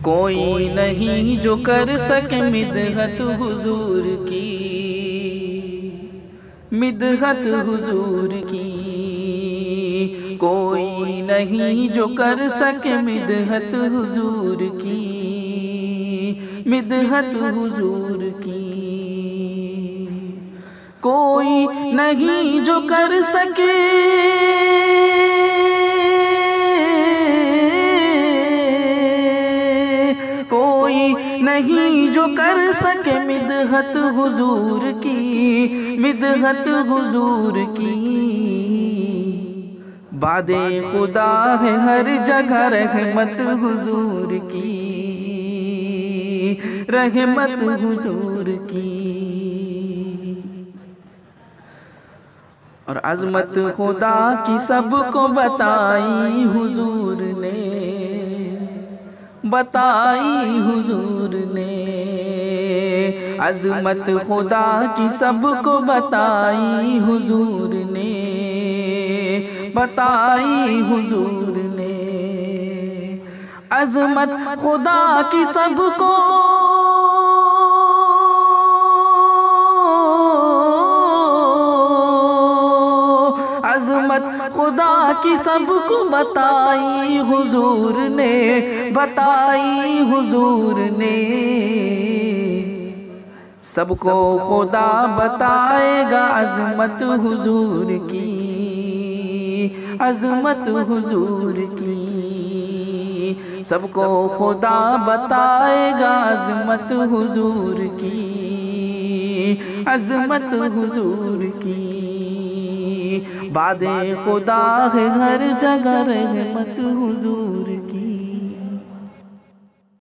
कोई नहीं जो कर सके मिदहत हुजूर की, मिदहत हुजूर की। कोई नहीं जो कर सके मिदहत हुजूर की, मिदहत हुजूर की। कोई नहीं जो कर सके नहीं जो कर सके मिदहत हुजूर की, मिदहत हुजूर की। बादे खुदा है हर जगह रहमत हुजूर की, रहमत हुजूर की। और अज़मत खुदा की सबको बताई हुजूर ने, बताई हुजूर ने। अज़मत खुदा की सबको बताई हुजूर ने, बताई हुजूर ने। अज़मत खुदा की सबको अज़मत खुदा की सबको बताई हुजूर ने, बताई हुजूर ने। सबको खुदा बताएगा अज़मत हुजूर की, अज़मत हुजूर की। सबको खुदा बताएगा अज़मत हुजूर की, अज़मत हुजूर की। बादे खुदा है हर जगह रहमत हुजूर